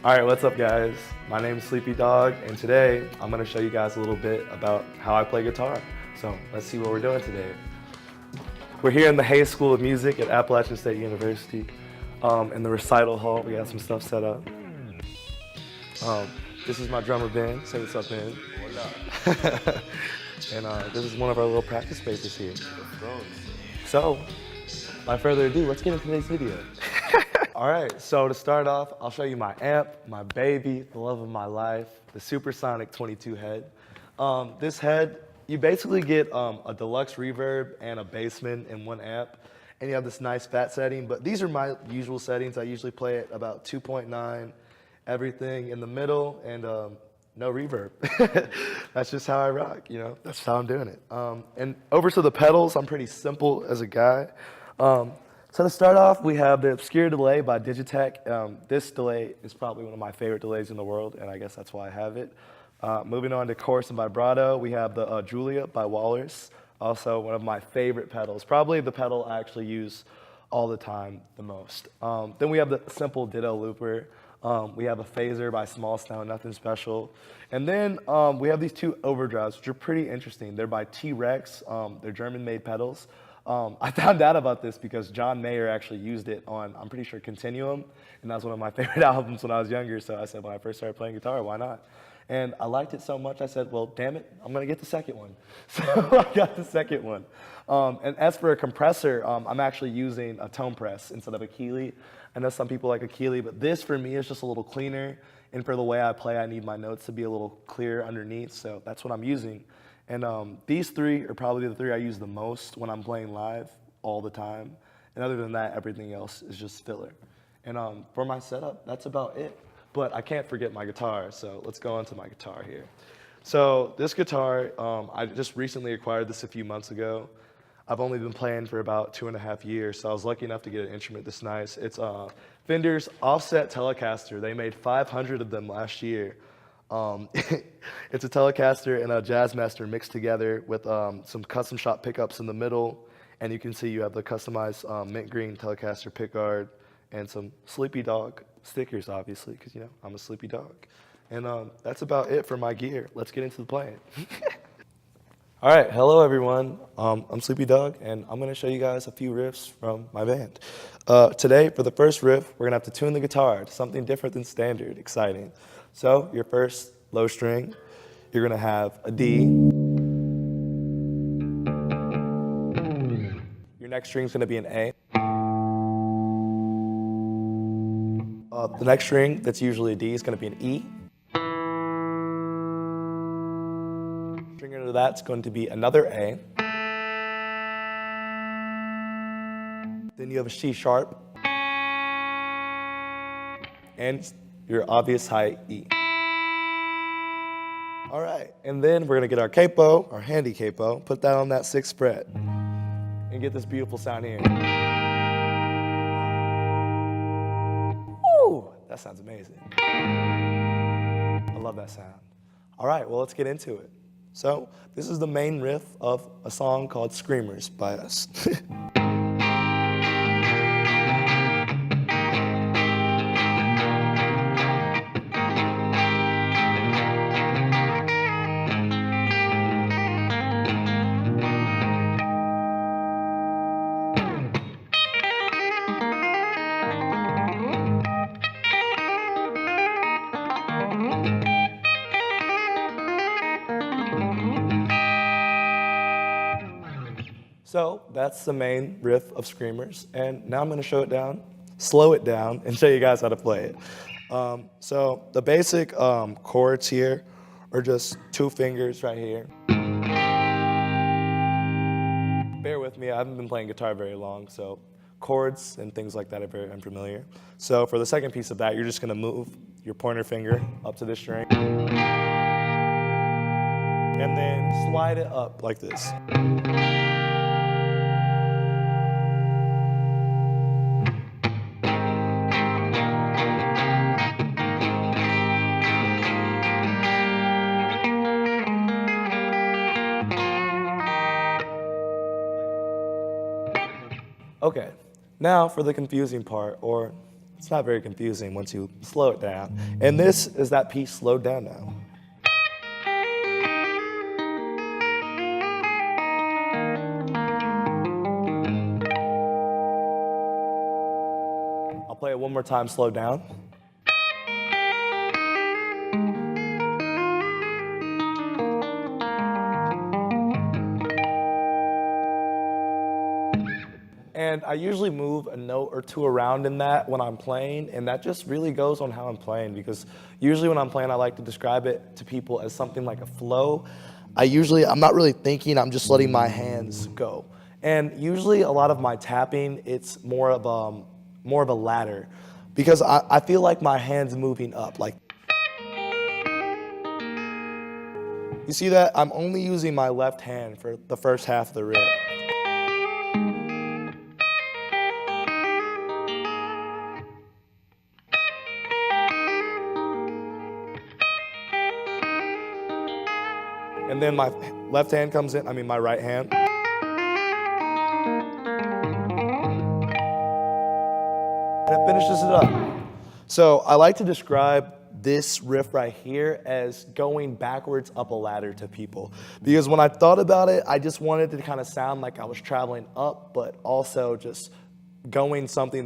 All right, what's up guys? My name is Sleepy Dog, and today I'm gonna show you guys a little bit about how I play guitar. So let's see what we're doing today. We're here in the Hayes School of Music at Appalachian State University. In the recital hall, we got some stuff set up. This is my drummer Ben, say what's up Ben. And this is one of our little practice spaces here. So, without further ado, let's get into today's video. All right, so to start off, I'll show you my amp, my baby, the love of my life, the Supersonic 22 head. This head, you basically get a deluxe reverb and a bassman in one amp, and you have this nice fat setting, but these are my usual settings. I usually play at about 2.9, everything in the middle, and no reverb. That's just how I rock, you know? That's how I'm doing it. And over to the pedals, I'm pretty simple as a guy. So to start off, we have the Obscure Delay by Digitech. This delay is probably one of my favorite delays in the world, and I guess that's why I have it. Moving on to Chorus and Vibrato, we have the Julia by Walrus, also one of my favorite pedals, probably the pedal I actually use all the time the most. Then we have the simple Ditto Looper. We have a Phaser by Small Stone, nothing special. And then we have these two overdrives, which are pretty interesting. They're by T-Rex, they're German-made pedals. I found out about this because John Mayer actually used it on, I'm pretty sure, Continuum, and that was one of my favorite albums when I was younger, so I said when I first started playing guitar, why not? And I liked it so much, I said, well, damn it, I'm gonna get the second one. So I got the second one. And as for a compressor, I'm actually using a tone press instead of a Keeley. I know some people like a Keeley, but this for me is just a little cleaner, and for the way I play, I need my notes to be a little clearer underneath, so that's what I'm using. And these three are probably the three I use the most when I'm playing live all the time. And other than that, everything else is just filler. And for my setup, that's about it. But I can't forget my guitar, so let's go on to my guitar here. So this guitar, I just recently acquired this a few months ago. I've only been playing for about 2.5 years, so I was lucky enough to get an instrument this nice. It's Fender's Offset Telecaster. They made 500 of them last year. It's a Telecaster and a Jazzmaster mixed together with some custom shop pickups in the middle, and you can see you have the customized mint green Telecaster pickguard and some Sleepy Dog stickers, obviously, because, you know, I'm a sleepy dog. And that's about it for my gear. Let's get into the playing. All right, hello everyone. I'm Sleepy Dog, and I'm gonna show you guys a few riffs from my band. Today, for the first riff, we're gonna have to tune the guitar to something different than standard, exciting. So your first low string, you're gonna have a D. Your next string is gonna be an A. The next string, that's usually a D, is gonna be an E. String under that's going to be another A. Then you have a C sharp. And your obvious high E. All right, and then we're gonna get our capo, our handy capo, put that on that 6th fret, and get this beautiful sound here. Woo! That sounds amazing. I love that sound. All right, well, let's get into it. So, this is the main riff of a song called Screamers by us. So that's the main riff of Screamers, and now I'm gonna slow it down, and show you guys how to play it. So the basic chords here are just 2 fingers right here. Bear with me, I haven't been playing guitar very long, so chords and things like that are very unfamiliar. So for the second piece of that, you're just gonna move your pointer finger up to this string, and then slide it up like this. Okay, now for the confusing part, or It's not very confusing once you slow it down. And this is that piece slowed down now. I'll play it one more time, slowed down. And I usually move a note or two around in that when I'm playing, and that just really goes on how I'm playing, because usually when I'm playing, I like to describe it to people as something like a flow. I'm not really thinking, I'm just letting my hands go. And usually a lot of my tapping, it's more of a ladder, because I feel like my hand's moving up. Like, you see that? I'm only using my left hand for the first half of the riff. And then my left hand comes in, my right hand. And it finishes it up. So I like to describe this riff right here as going backwards up a ladder to people. Because when I thought about it, I just wanted to kind of sound like I was traveling up, but also just going up something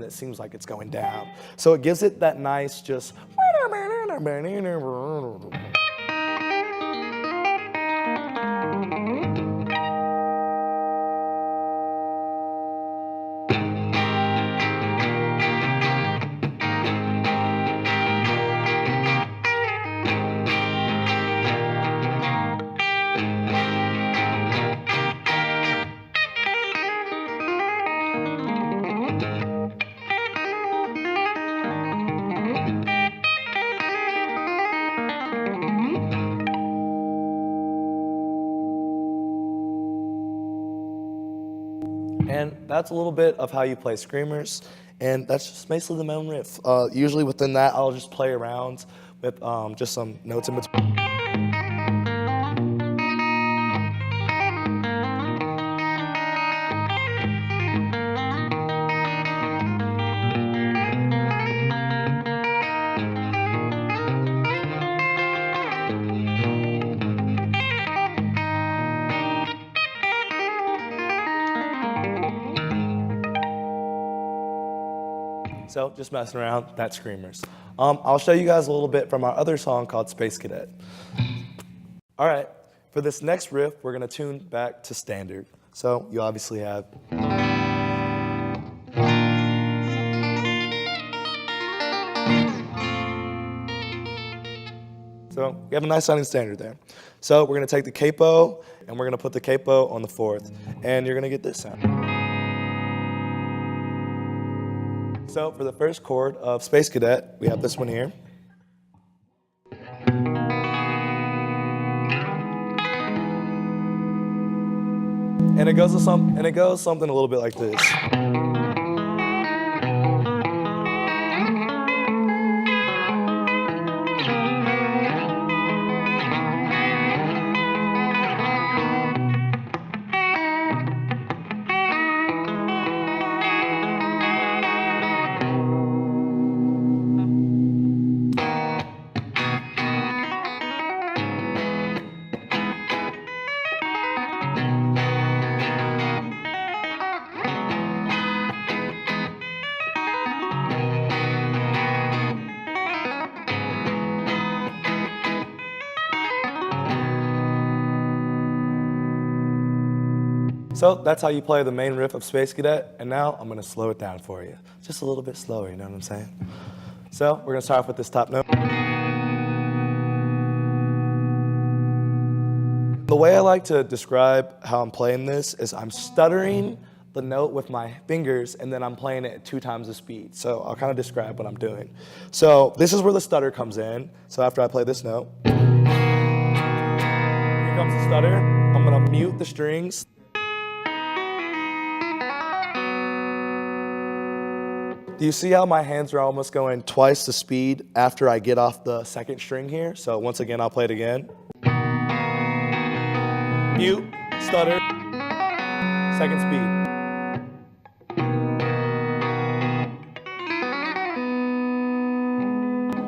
that seems like it's going down. So it gives it that nice just And that's a little bit of how you play screamers, and that's just basically the main riff. Usually within that, I'll just play around with just some notes in between. So just messing around, that's screamers. I'll show you guys a little bit from our other song called Space Cadet. All right, for this next riff, we're gonna tune back to standard. So you obviously have. So we have a nice sounding standard there. So we're gonna take the capo, and we're gonna put the capo on the fourth, and you're gonna get this sound. So for the first chord of Space Cadet, we have this one here. And it goes something a little bit like this. So that's how you play the main riff of Space Cadet, and now I'm gonna slow it down for you. Just a little bit slower, you know what I'm saying? So we're gonna start off with this top note. The way I like to describe how I'm playing this is I'm stuttering the note with my fingers, and then I'm playing it at 2 times the speed. So I'll kind of describe what I'm doing. So this is where the stutter comes in. So after I play this note, here comes the stutter. I'm gonna mute the strings. Do you see how my hands are almost going twice the speed after I get off the second string here? So once again, I'll play it again. Mute, stutter, second speed.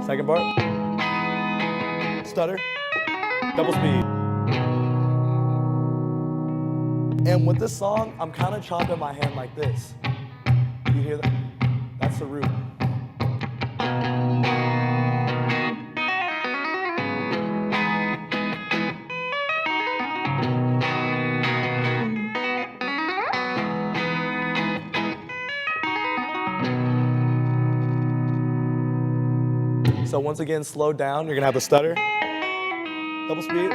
Second bar. Stutter. Double speed. And with this song, I'm kind of chopping my hand like this. You hear that? That's the root. So once again, slow down. You're gonna have the stutter, double speed.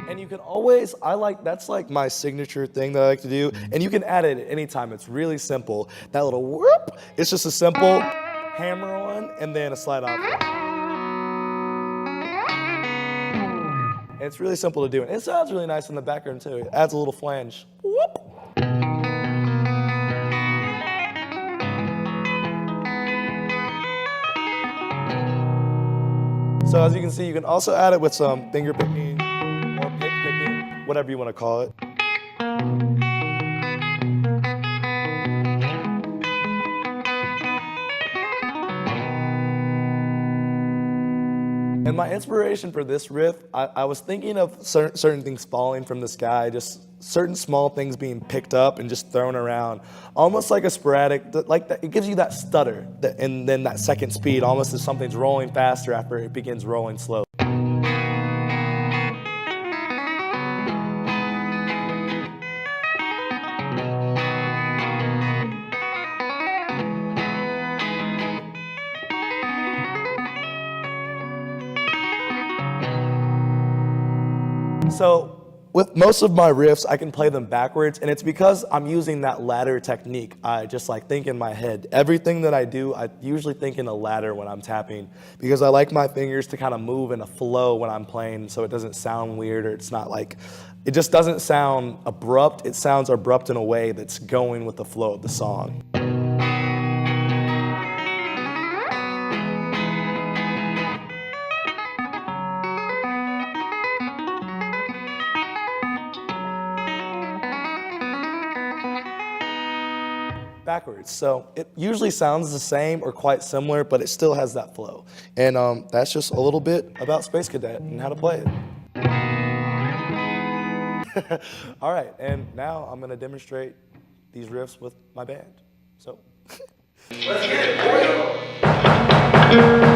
And you can always, that's like my signature thing that I like to do. And you can add it at any time. It's really simple. That little whoop, it's just a simple hammer on and then a slide off. And it's really simple to do. And it sounds really nice in the background too. It adds a little flange. Whoop. So as you can see, you can also add it with some finger picking or pick picking, whatever you want to call it. And my inspiration for this riff, I was thinking of certain things falling from the sky, just certain small things being picked up and just thrown around, almost like a sporadic, like that, it gives you that stutter, and then that second speed, almost as something's rolling faster after it begins rolling slow. So with most of my riffs, I can play them backwards, and it's because I'm using that ladder technique. I just like think in my head. Everything that I do, I usually think in a ladder when I'm tapping, because I like my fingers to kind of move in a flow when I'm playing, so it doesn't sound weird, or it's not like, it just doesn't sound abrupt. It sounds abrupt in a way that's going with the flow of the song. Backwards. So it usually sounds the same or quite similar, but it still has that flow. And that's just a little bit about Space Cadet and how to play it. All right, and now I'm gonna demonstrate these riffs with my band. So. Let's get it, boy.